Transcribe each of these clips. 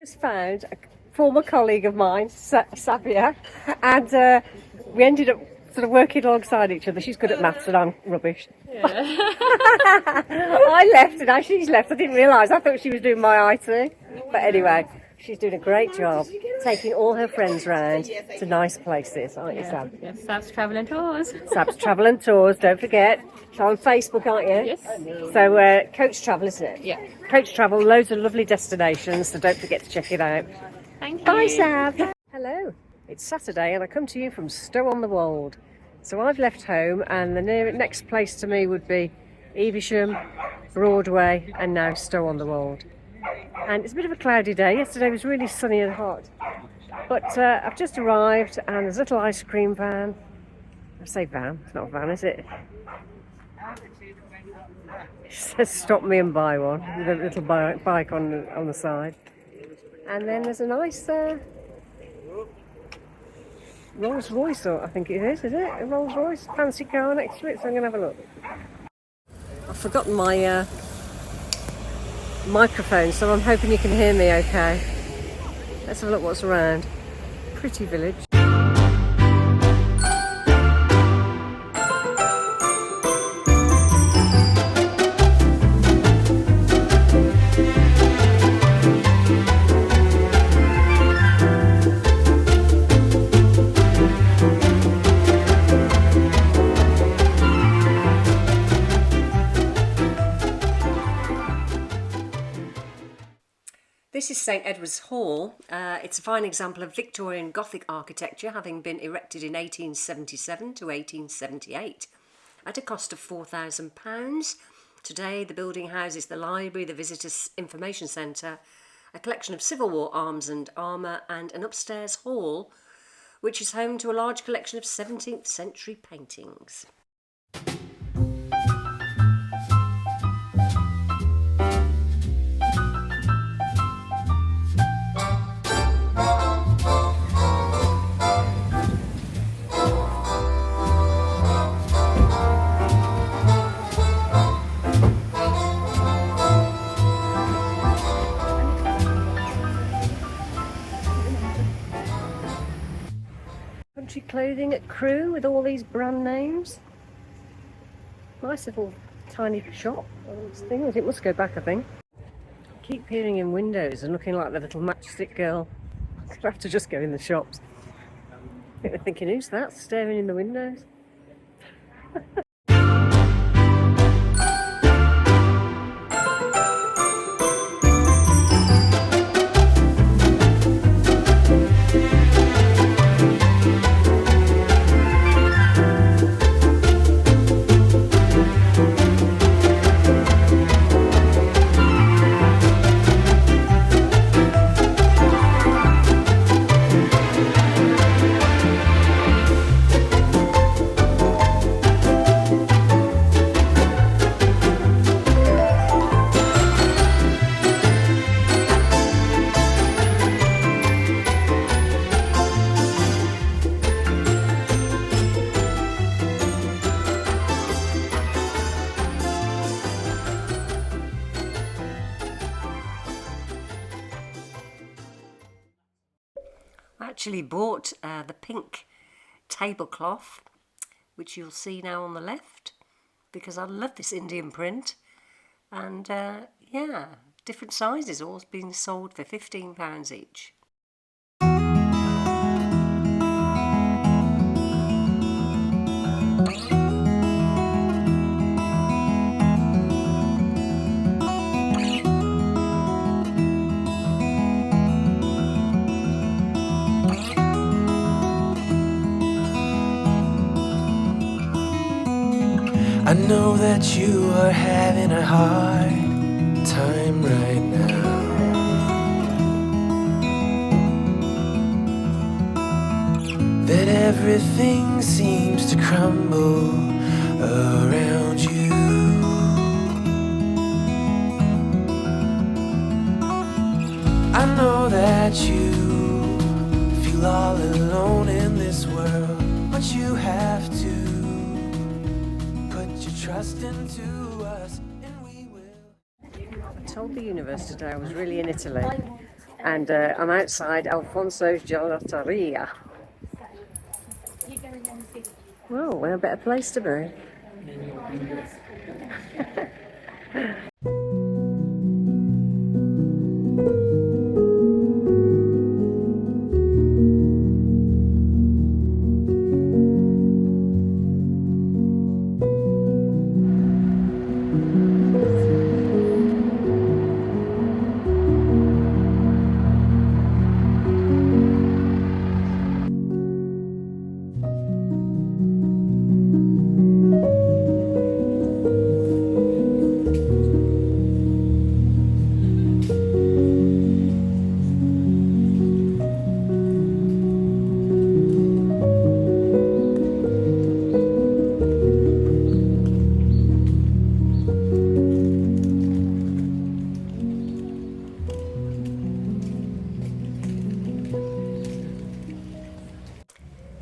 Just found a former colleague of mine, Savia, and we ended up sort of working alongside each other. She's good at maths and I'm rubbish. Yeah. I left and she's left. I didn't realise. I thought she was doing my IT. But anyway, she's doing a great job taking all her friends round to nice places, aren't you, Sam? Yes, Sab's Travel and Tours. Sab's Travel and Tours, don't forget. She's on Facebook, aren't you? Yes. So, Coach Travel, isn't it? Yeah. Coach Travel, loads of lovely destinations, so don't forget to check it out. Thank you. Bye, Sab. Hello. It's Saturday and I come to you from Stow-on-the-Wold. So I've left home and the next place to me would be Evesham, Broadway and now Stow-on-the-Wold. And it's a bit of a cloudy day. Yesterday was really sunny and hot. But I've just arrived and there's a little ice cream van. I say van, it's not a van, is it? It says stop me and buy one with a little bike on the side. And then there's a nice Rolls Royce, I think it is it? A Rolls Royce fancy car next to it, so I'm going to have a look. I've forgotten my microphone, so I'm hoping you can hear me okay. Let's have a look what's around. Pretty village. This is St Edward's Hall. It's a fine example of Victorian Gothic architecture, having been erected in 1877 to 1878 at a cost of £4,000. Today the building houses the library, the Visitors Information Centre, a collection of Civil War arms and armour and an upstairs hall which is home to a large collection of 17th century paintings. Country clothing at Crewe with all these brand names. Nice little tiny shop. It must go back, I think. I keep peering in windows and looking like the little matchstick girl. I have to just go in the shops. They're thinking, who's that staring in the windows? I actually bought the pink tablecloth, which you'll see now on the left, because I love this Indian print. And yeah, different sizes, all being sold for £15 each. I know that you are having a hard time right now. That everything seems to crumble around you. I know that you feel all alone in this world, but you have to trust into us and we will. I told the universe today I was really in Italy. And I'm outside Alfonso's Gelateria. Well, we're a better place to be.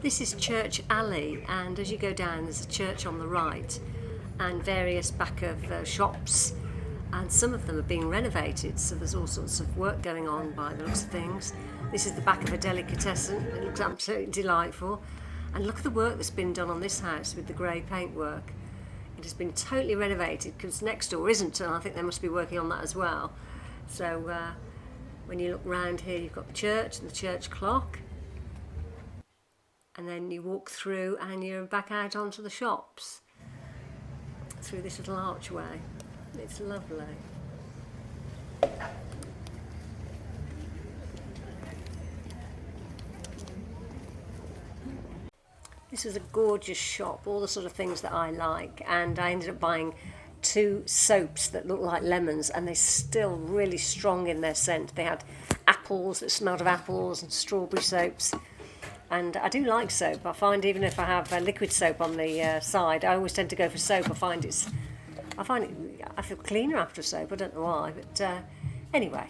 This is Church Alley, and as you go down there's a church on the right and various back of shops, and some of them are being renovated, so there's all sorts of work going on by the looks of things. This is the back of a delicatessen. It looks absolutely delightful, and look at the work that's been done on this house with the grey paintwork. It has been totally renovated because next door isn't, and I think they must be working on that as well. So when you look round here, you've got the church and the church clock. And then you walk through and you're back out onto the shops through this little archway. It's lovely. This is a gorgeous shop, all the sort of things that I like, and I ended up buying 2 soaps that look like lemons, and they're still really strong in their scent. They had apples that smelled of apples and strawberry soaps. And I do like soap. I find even if I have liquid soap on the side, I always tend to go for soap. I feel cleaner after soap. I don't know why, but anyway,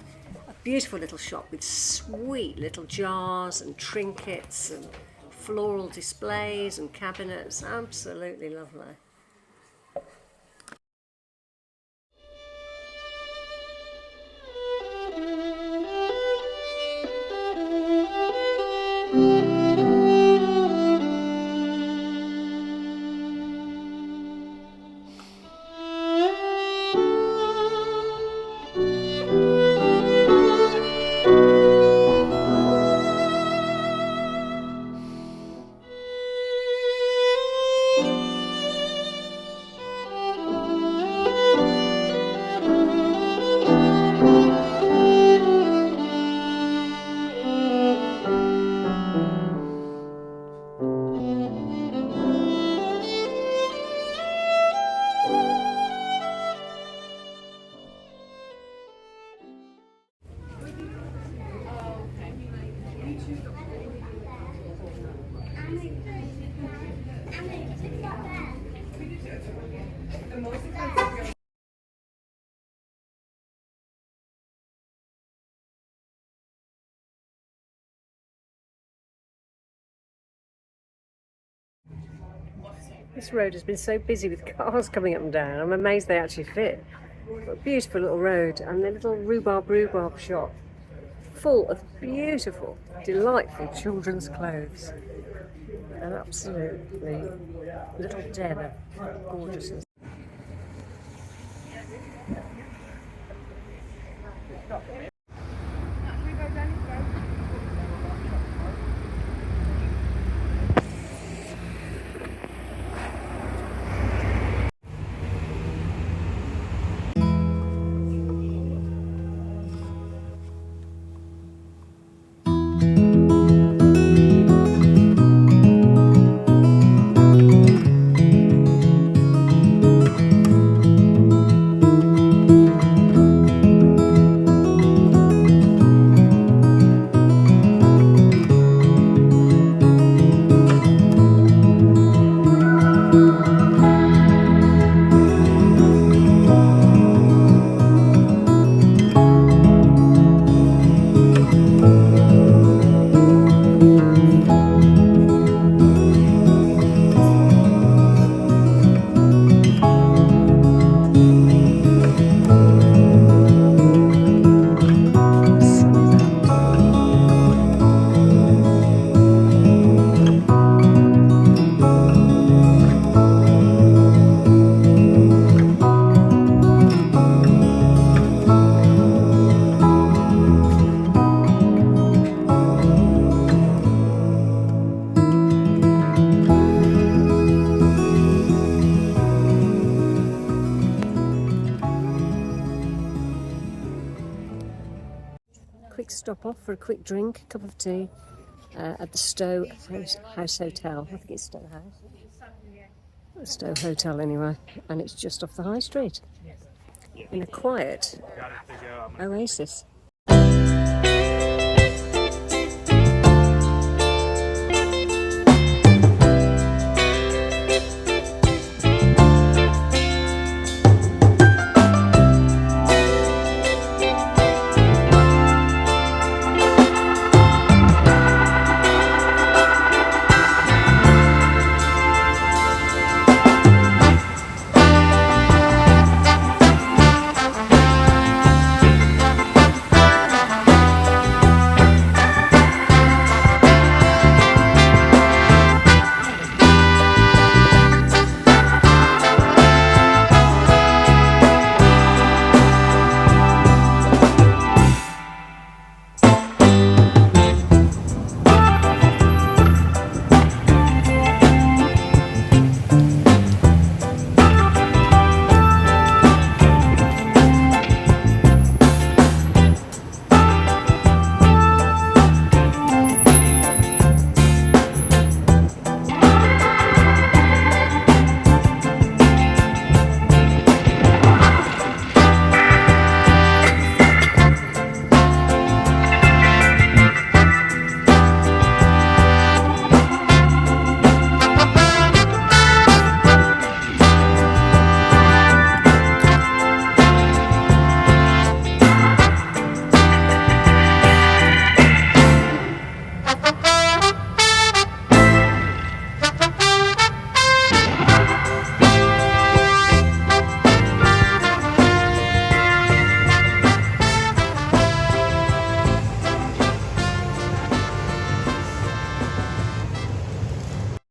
a beautiful little shop with sweet little jars and trinkets and floral displays and cabinets. Absolutely lovely. This road has been so busy with cars coming up and down. I'm amazed they actually fit. But a beautiful little road, and the little rhubarb shop full of beautiful, delightful children's clothes. An absolutely little den of gorgeousness. stop off for a quick drink, cup of tea, at the Stowe House Hotel. I think it's Stowe House. The Stowe Hotel anyway, and it's just off the high street in a quiet oasis.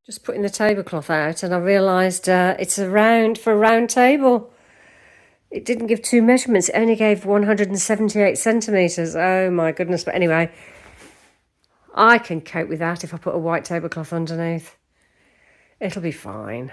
Just putting the tablecloth out, and I realised it's for a round table. It didn't give two measurements, it only gave 178 centimetres. Oh my goodness. But anyway, I can cope with that if I put a white tablecloth underneath. It'll be fine.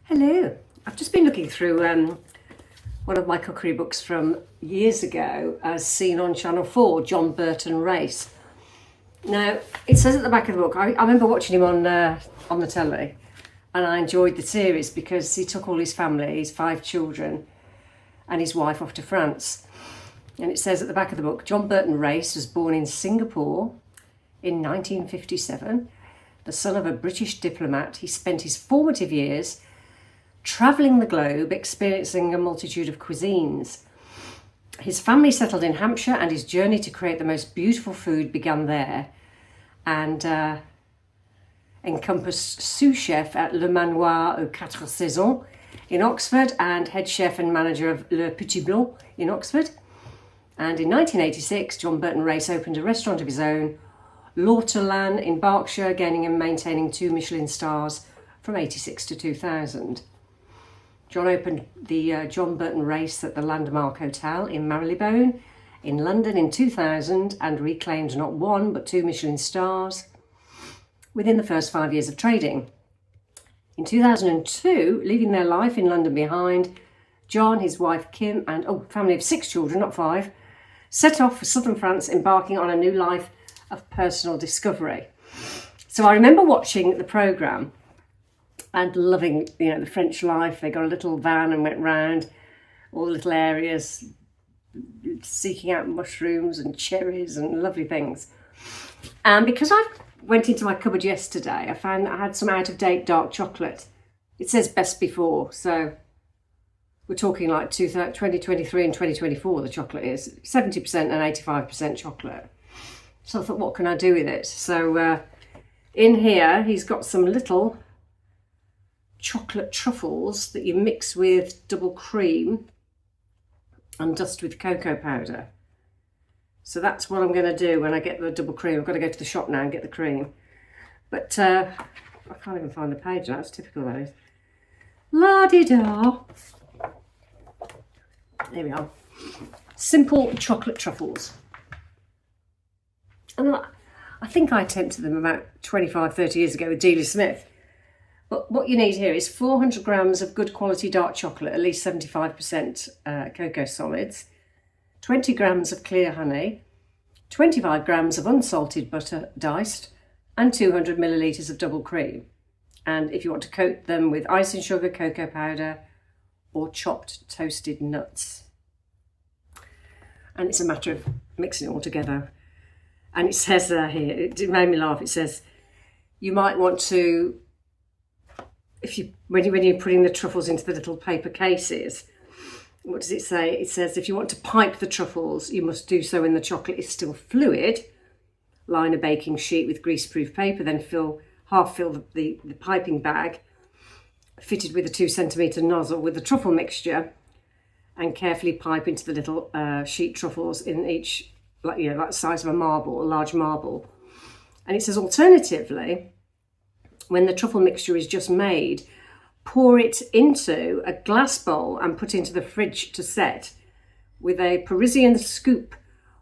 Hello, I've just been looking through one of my cookery books from years ago, as seen on Channel 4, John Burton Race. Now, it says at the back of the book, I remember watching him on the telly, and I enjoyed the series because he took all his family, his 5 children, and his wife off to France. And it says at the back of the book, John Burton Race was born in Singapore in 1957. The son of a British diplomat, he spent his formative years travelling the globe, experiencing a multitude of cuisines. His family settled in Hampshire, and his journey to create the most beautiful food began there, and encompassed sous chef at Le Manoir aux Quatre Saisons in Oxford and head chef and manager of Le Petit Blanc in Oxford. And in 1986, John Burton Race opened a restaurant of his own, L'Ortolan in Berkshire, gaining and maintaining 2 Michelin stars from 86 to 2000. John opened the John Burton Race at the Landmark Hotel in Marylebone in London in 2000 and reclaimed not 1 but 2 Michelin stars within the first 5 years of trading. In 2002, leaving their life in London behind, John, his wife Kim, and family of 6 children, not 5, set off for southern France, embarking on a new life of personal discovery. So I remember watching the programme and loving, the French life. They got a little van and went round all the little areas, seeking out mushrooms and cherries and lovely things. And because I went into my cupboard yesterday, I found that I had some out-of-date dark chocolate. It says best before, so we're talking like 2023 and 2024 the chocolate is. 70% and 85% chocolate. So I thought, what can I do with it? So in here, he's got some little chocolate truffles that you mix with double cream and dust with cocoa powder. So that's what I'm going to do when I get the double cream. I've got to go to the shop now and get the cream. But I can't even find the page now. It's typical, that is. La-di-da. There we are. Simple chocolate truffles. And I think I attempted them about 25, 30 years ago with Dealey Smith. But what you need here is 400 grams of good quality dark chocolate, at least 75% cocoa solids, 20 grams of clear honey, 25 grams of unsalted butter diced, and 200 millilitres of double cream. And if you want to coat them with icing sugar, cocoa powder, or chopped toasted nuts. And it's a matter of mixing it all together. And it says here, it made me laugh, it says, you might want to, when you're putting the truffles into the little paper cases, what does it say? It says if you want to pipe the truffles, you must do so when the chocolate is still fluid. Line a baking sheet with greaseproof paper, then half fill the piping bag, fitted with a 2 centimetre nozzle with the truffle mixture, and carefully pipe into the little sheet truffles in each, like the size of a marble, a large marble. And it says alternatively, when the truffle mixture is just made, pour it into a glass bowl and put into the fridge to set. With a Parisian scoop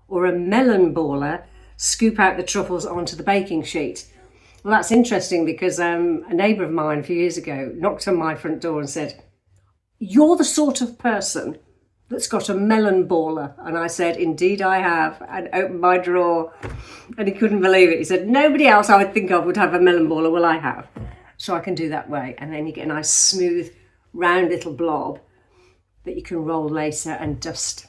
or a melon baller, scoop out the truffles onto the baking sheet. Well, that's interesting because a neighbour of mine a few years ago knocked on my front door and said, "You're the sort of person that's got a melon baller." And I said, "Indeed I have," and opened my drawer, and he couldn't believe it. He said, "Nobody else I would think of would have a melon baller. Well, I have." So I can do that way, and then you get a nice smooth round little blob that you can roll later and dust.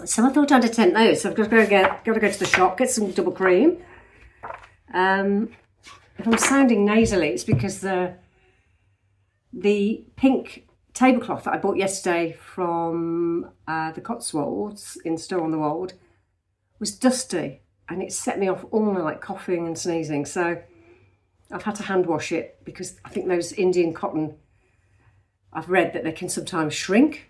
So I thought I'd attempt those. So I've got to go to the shop, get some double cream. If I'm sounding nasally, it's because the pink tablecloth that I bought yesterday from the Cotswolds in Stow-on-the-Wold was dusty, and it set me off all night coughing and sneezing. So I've had to hand wash it because I think those Indian cotton, I've read that they can sometimes shrink.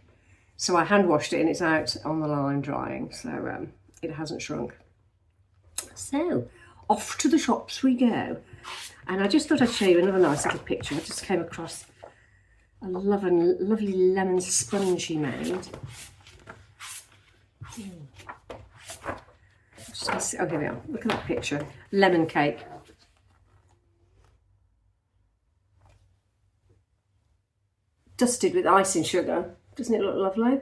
So I hand washed it and it's out on the line drying. So it hasn't shrunk. So off to the shops we go. And I just thought I'd show you another nice little picture. I just came across a lovely lemon sponge he made. Oh, here we are. Look at that picture. Lemon cake. Dusted with icing sugar. Doesn't it look lovely?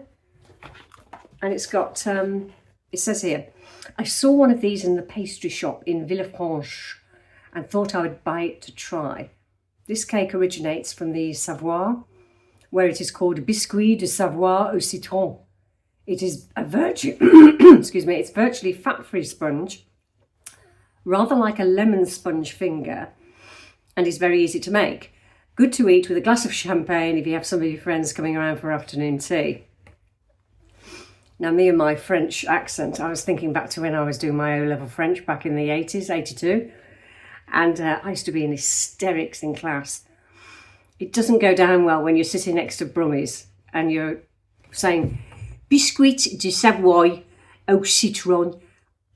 And it's got, it says here, "I saw one of these in the pastry shop in Villefranche and thought I would buy it to try. This cake originates from the Savoie, where it is called biscuit de Savoie au citron. It is a excuse me, it's virtually fat-free sponge, rather like a lemon sponge finger, and is very easy to make. Good to eat with a glass of champagne if you have some of your friends coming around for afternoon tea." Now, me and my French accent, I was thinking back to when I was doing my O-level French back in the 80s, 82, and I used to be in hysterics in class. It doesn't go down well when you're sitting next to Brummies and you're saying, "Biscuit de Savoie au citron."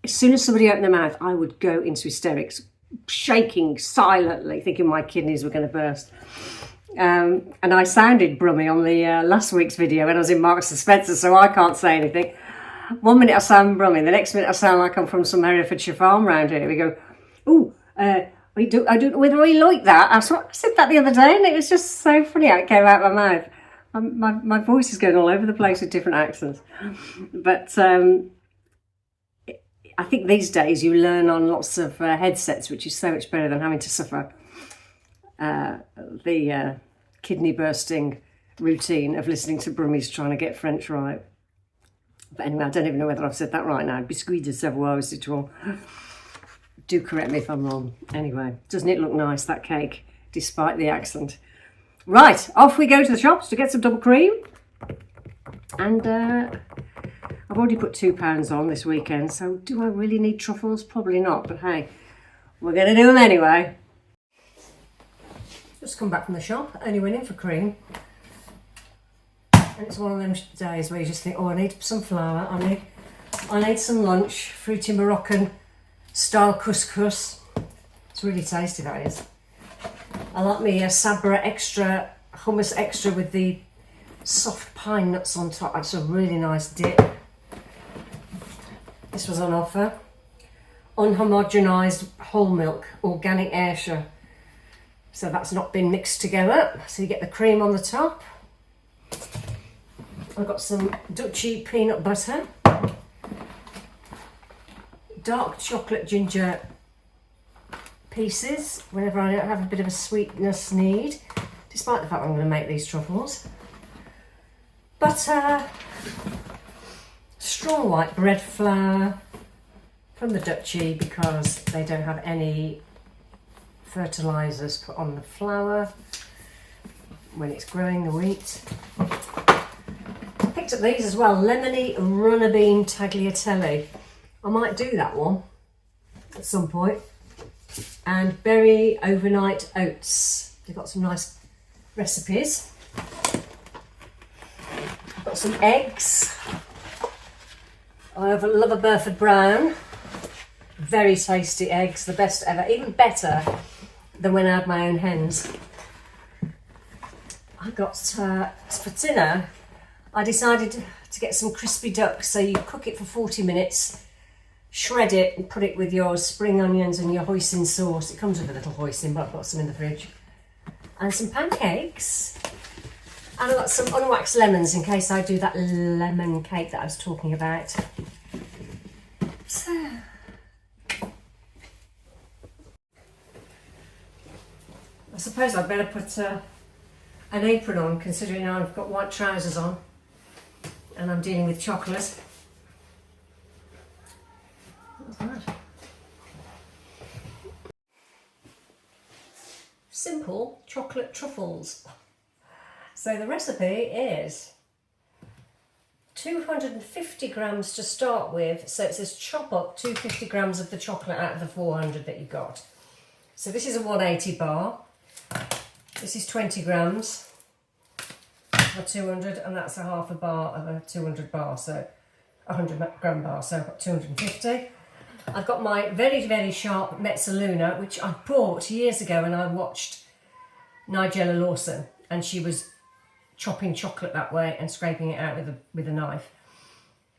As soon as somebody opened their mouth, I would go into hysterics, shaking silently, thinking my kidneys were going to burst. And I sounded Brummy on the last week's video when I was in Marks and Spencer, so I can't say anything. One minute I sound brummy, the next minute I sound like I'm from some Herefordshire farm round here. We go, oh, I don't know whether I like that. I said that the other day and it was just so funny how it came out of my mouth. My voice is going all over the place with different accents. But I think these days you learn on lots of headsets, which is so much better than having to suffer the kidney bursting routine of listening to Brummies trying to get French right. But anyway, I don't even know whether I've said that right now. Biscuit de savoir si tout. Do correct me if I'm wrong. Anyway, doesn't it look nice, that cake, despite the accent? Right, off we go to the shops to get some double cream. And I've already put £2 on this weekend, so do I really need truffles? Probably not, but hey, we're going to do them anyway. Just come back from the shop, only went in for cream. And it's one of them days where you just think, oh, I need some flour, I need some lunch, fruity Moroccan style couscous. It's really tasty, that is. I like my Sabra extra, hummus extra with the soft pine nuts on top. That's a really nice dip. This was on offer. Unhomogenised whole milk, organic Ayrshire. So that's not been mixed together. So you get the cream on the top. I've got some Dutchy peanut butter. Dark chocolate ginger pieces whenever I have a bit of a sweetness need, despite the fact I'm going to make these truffles. Butter, straw white bread flour from the Dutchy because they don't have any fertilisers put on the flour when it's growing the wheat. I picked up these as well, lemony runner bean tagliatelle. I might do that one at some point. And berry overnight oats. They've got some nice recipes. I've got some eggs. I love a Burford Brown. Very tasty eggs, the best ever. Even better than when I had my own hens. I got, for dinner, I decided to get some crispy duck. So you cook it for 40 minutes. Shred it and put it with your spring onions and your hoisin sauce. It comes with a little hoisin, but I've got some in the fridge. And some pancakes. And I've got some unwaxed lemons in case I do that lemon cake that I was talking about. So, I suppose I'd better put an apron on, considering I've got white trousers on and I'm dealing with chocolate. What's that? Simple chocolate truffles. So the recipe is 250 grams to start with. So it says chop up 250 grams of the chocolate out of the 400 that you got. So this is a 180 bar. This is 20 grams for 200, and that's a half a bar of a 200 bar, so 100 gram bar, so I've got 250. I've got my very, very sharp Mezzaluna, which I bought years ago when I watched Nigella Lawson, and she was chopping chocolate that way and scraping it out with a knife.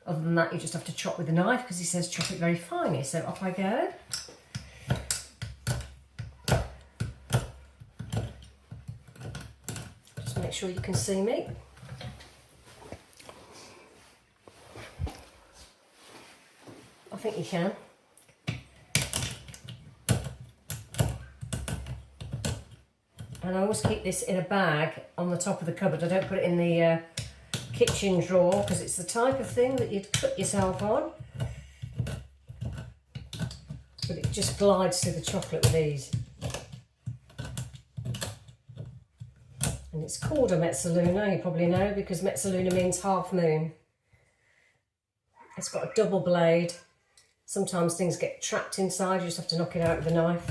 Other than that, you just have to chop with a knife because he says chop it very finely. So off I go. Just make sure you can see me. I think you can. And I always keep this in a bag on the top of the cupboard. I don't put it in the kitchen drawer because it's the type of thing that you'd cut yourself on. But it just glides through the chocolate with ease. And it's called a Mezzaluna, you probably know, because Mezzaluna means half moon. It's got a double blade. Sometimes things get trapped inside, you just have to knock it out with a knife.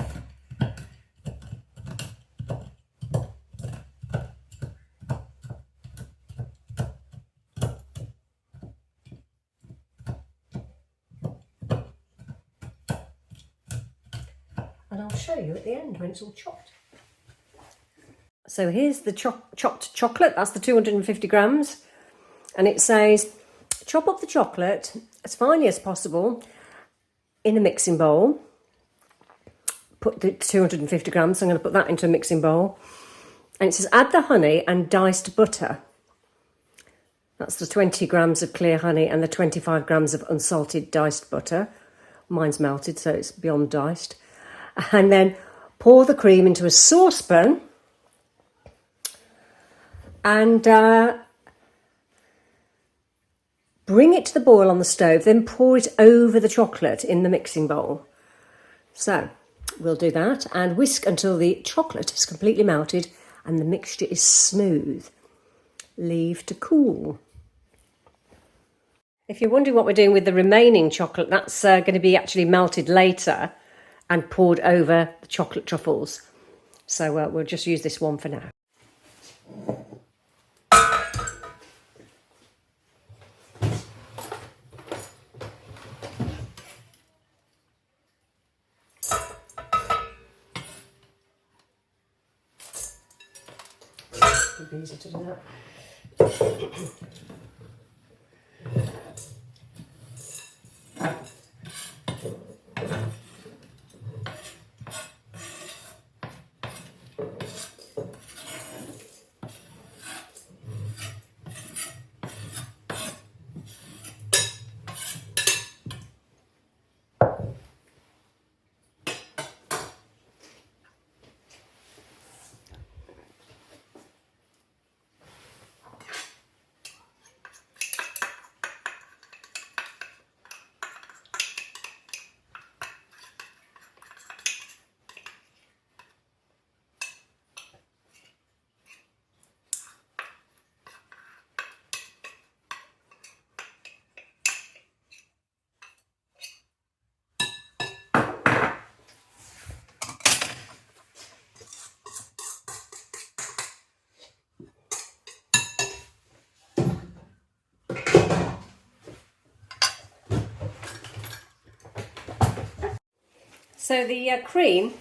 And I'll show you at the end when it's all chopped. So here's the chopped chocolate, that's the 250 grams. And it says chop up the chocolate as finely as possible in a mixing bowl. Put the 250 grams, I'm going to put that into a mixing bowl. And it says add the honey and diced butter. That's the 20 grams of clear honey and the 25 grams of unsalted diced butter. Mine's melted, so it's beyond diced. And then pour the cream into a saucepan and bring it to the boil on the stove. Then pour it over the chocolate in the mixing bowl. So we'll do that and whisk until the chocolate is completely melted and the mixture is smooth. Leave to cool. If you're wondering what we're doing with the remaining chocolate, that's going to be actually melted later and poured over the chocolate truffles. So we'll just use this one for now. It'd be easy to do that. So the cream,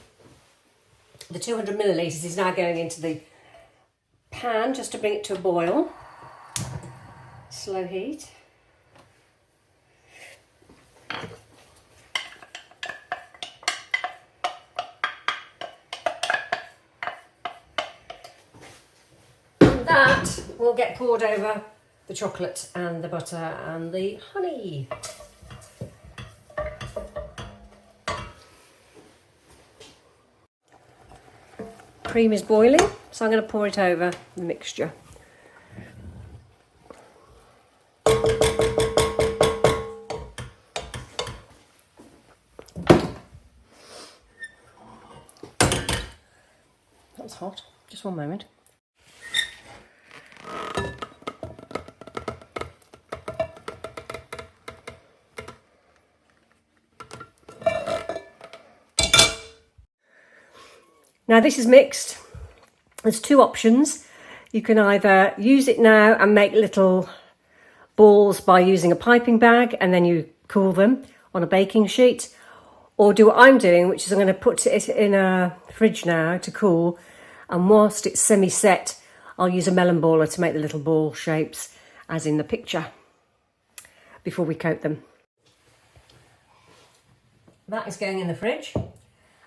the 200 millilitres, is now going into the pan just to bring it to a boil. Slow heat. And that will get poured over the chocolate and the butter and the honey. Cream is boiling, so I'm going to pour it over the mixture. That's hot. Just one moment. Now this is mixed. There's two options. You can either use it now and make little balls by using a piping bag and then you cool them on a baking sheet, or do what I'm doing, which is I'm going to put it in a fridge now to cool, and whilst it's semi-set I'll use a melon baller to make the little ball shapes as in the picture before we coat them. That is going in the fridge.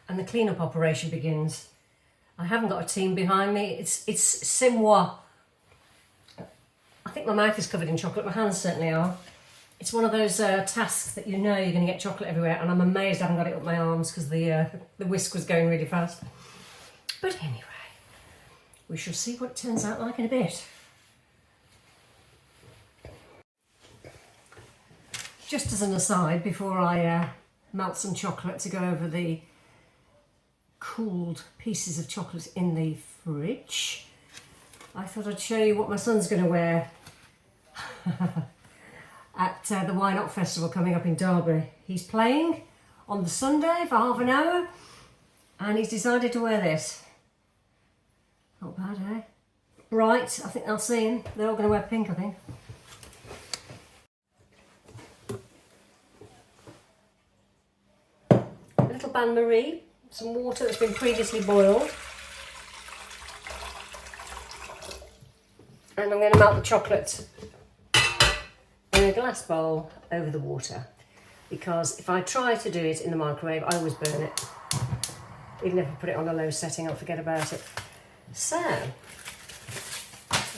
And the clean-up operation begins. I haven't got a team behind me. It's c'est moi. I think my mouth is covered in chocolate. My hands certainly are. It's one of those tasks that you know you're going to get chocolate everywhere, and I'm amazed I haven't got it up my arms because the whisk was going really fast. But anyway, we shall see what it turns out like in a bit. Just as an aside, before I melt some chocolate to go over the cooled pieces of chocolate in the fridge, I thought I'd show you what my son's going to wear at the Why Not Festival coming up in Derby. He's playing on the Sunday for half an hour and he's decided to wear this. Not bad, eh? Bright, I think they'll see him. They're all going to wear pink, I think. A little bain-marie. Some water that's been previously boiled, and I'm going to melt the chocolate in a glass bowl over the water, because if I try to do it in the microwave, I always burn it. Even if I put it on a low setting, I'll forget about it. So,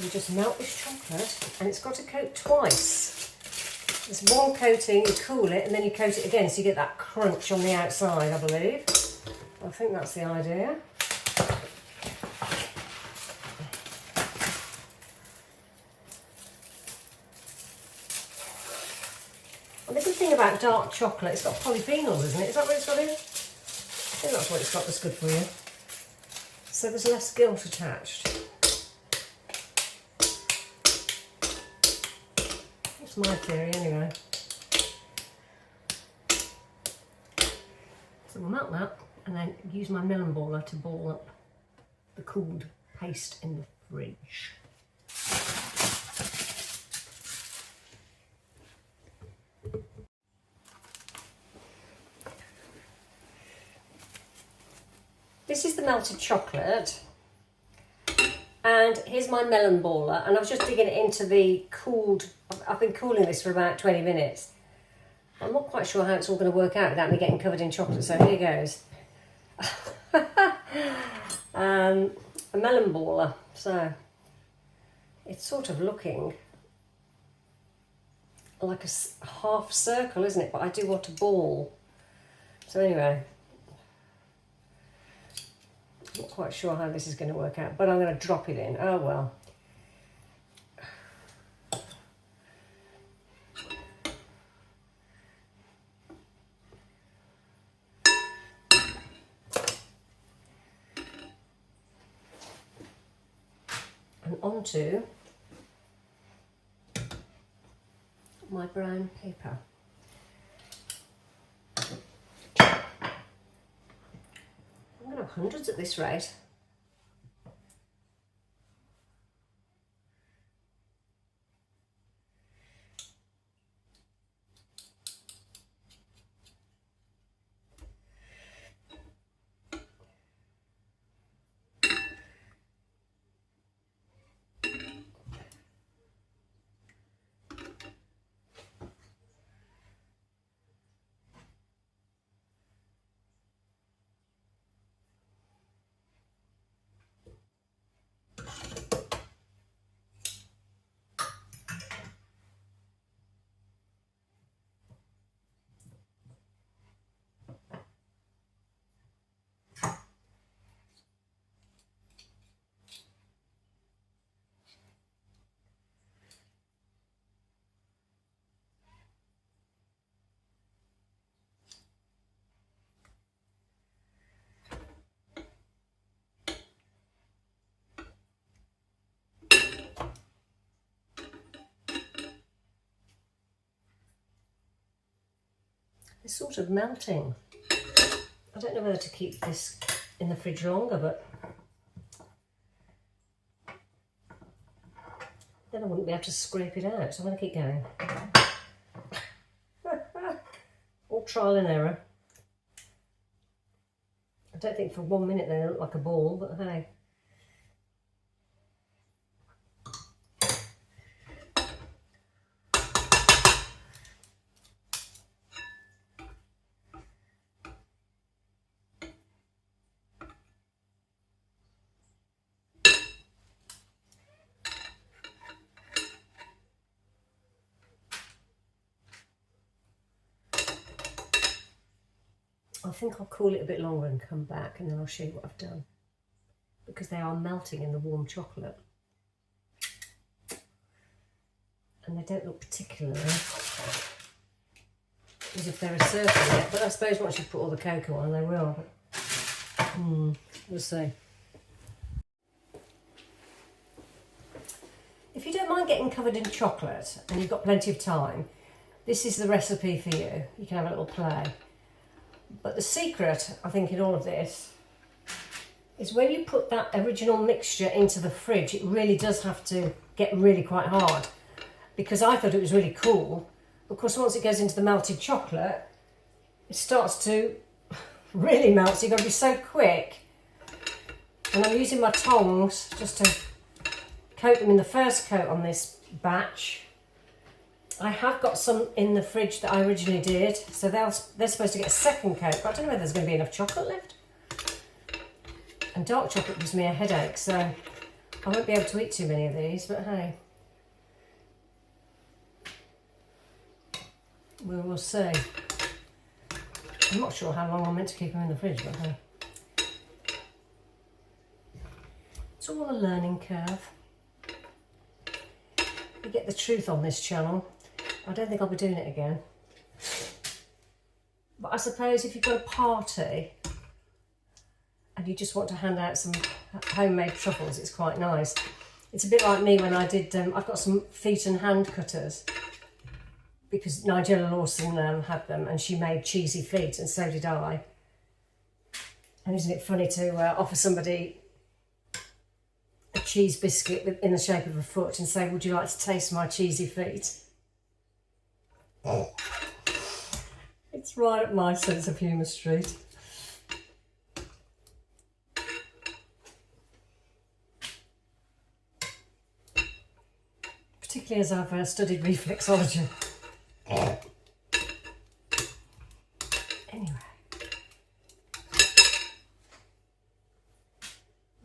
you just melt this chocolate, and it's got to coat twice. There's one coating, you cool it, and then you coat it again, so you get that crunch on the outside, I believe. I think that's the idea. And the good thing about dark chocolate, it's got polyphenols, isn't it? Is that what it's got in? I think that's what it's got that's good for you. So there's less guilt attached. That's my theory anyway. So we'll melt that and then use my melon baller to ball up the cooled paste in the fridge. This is the melted chocolate, and here's my melon baller, and I was just digging it into the cooled, I've been cooling this for about 20 minutes. I'm not quite sure how it's all going to work out without me getting covered in chocolate, so here goes. A melon baller, so it's sort of looking like a half circle, isn't it? But I do want a ball. So anyway, not quite sure how this is going to work out, but I'm going to drop it in. Oh well. And onto my brown paper. I'm going to have hundreds at this rate. It's sort of melting. I don't know whether to keep this in the fridge longer, but then I wouldn't be able to scrape it out, so I'm going to keep going. All trial and error. I don't think for 1 minute they look like a ball, but hey. I think I'll cool it a bit longer and come back, and then I'll show you what I've done, because they are melting in the warm chocolate and they don't look particularly as if they're a circle yet, but I suppose once you put all the cocoa on they will, but we'll see. If you don't mind getting covered in chocolate and you've got plenty of time, this is the recipe for you. You can have a little play. But the secret, I think, in all of this is when you put that original mixture into the fridge, it really does have to get really quite hard, because I thought it was really cool. Of course, once it goes into the melted chocolate, it starts to really melt, so you've got to be so quick. And I'm using my tongs just to coat them in the first coat on this batch. I have got some in the fridge that I originally did, so they're supposed to get a second coat, but I don't know whether there's going to be enough chocolate left. And dark chocolate gives me a headache, so I won't be able to eat too many of these, but hey. We will see. I'm not sure how long I'm meant to keep them in the fridge, but hey. It's all a learning curve. You get the truth on this channel. I don't think I'll be doing it again. But I suppose if you've got a party and you just want to hand out some homemade truffles, it's quite nice. It's a bit like me when I did, I've got some feet and hand cutters because Nigella Lawson had them and she made cheesy feet, and so did I. And isn't it funny to offer somebody a cheese biscuit in the shape of a foot and say, would you like to taste my cheesy feet? It's right up my sense of humour street. Particularly as I've studied reflexology. Anyway.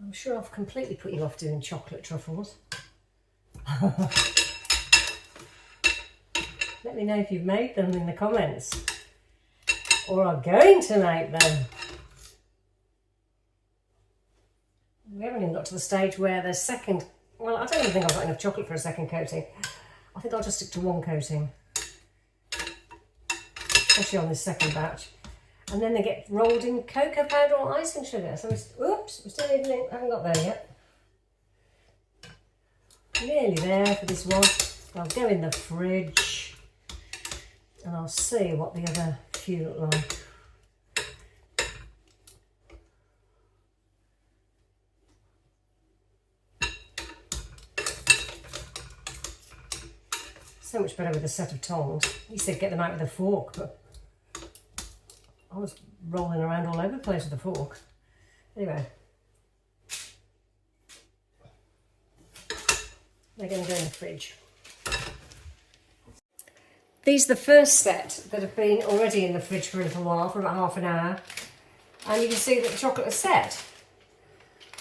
I'm sure I've completely put you off doing chocolate truffles. Let me know if you've made them in the comments, or are going to make them. We haven't even got to the stage where the second, well, I don't even think I've got enough chocolate for a second coating. I think I'll just stick to one coating, especially on this second batch. And then they get rolled in cocoa powder or icing sugar. So, oops, we still haven't got there yet. Nearly there for this one. I'll go in the fridge and I'll see what the other few look like. So much better with a set of tongs. He said get them out with a fork, but I was rolling around all over the place with a fork. Anyway. They're going to go in the fridge. These are the first set that have been already in the fridge for a little while, for about half an hour. And you can see that the chocolate is set.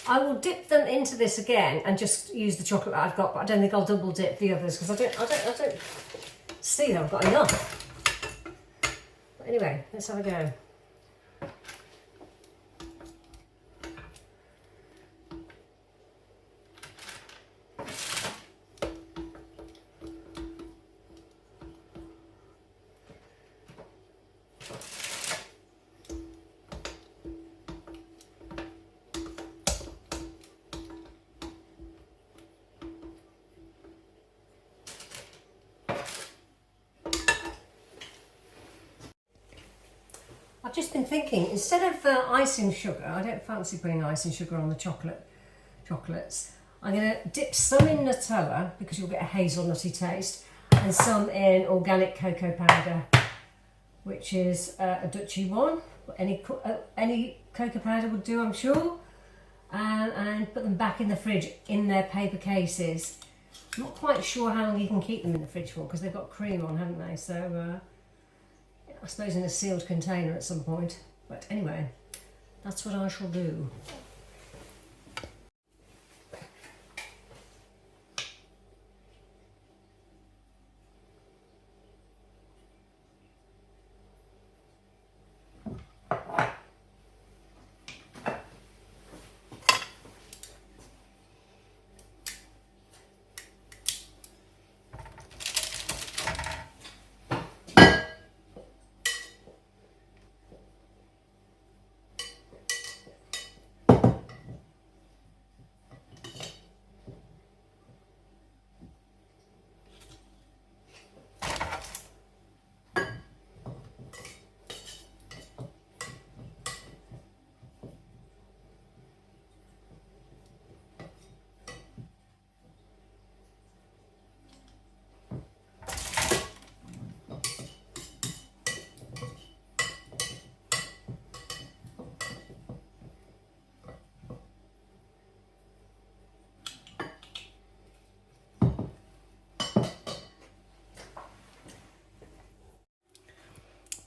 I will dip them into this again and just use the chocolate that I've got, but I don't think I'll double dip the others because I don't see that I've got enough. But anyway, let's have a go. I've just been thinking, instead of icing sugar, I don't fancy putting icing sugar on the chocolates. I'm going to dip some in Nutella because you'll get a hazelnutty taste, and some in organic cocoa powder, which is a Dutchy one. Any cocoa powder would do, I'm sure. And put them back in the fridge in their paper cases. I'm not quite sure how long you can keep them in the fridge for because they've got cream on, haven't they? So I suppose in a sealed container at some point. But anyway, that's what I shall do.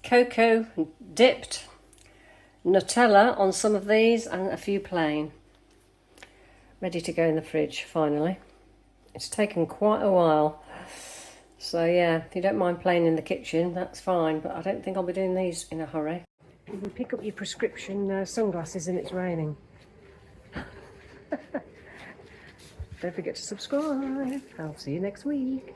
cocoa dipped Nutella on some of these and a few plain. Ready to go in the fridge finally. It's taken quite a while. So yeah, if you don't mind playing in the kitchen, that's fine, but I don't think I'll be doing these in a hurry. You can pick up your prescription sunglasses and it's raining. Don't forget to subscribe. I'll see you next week.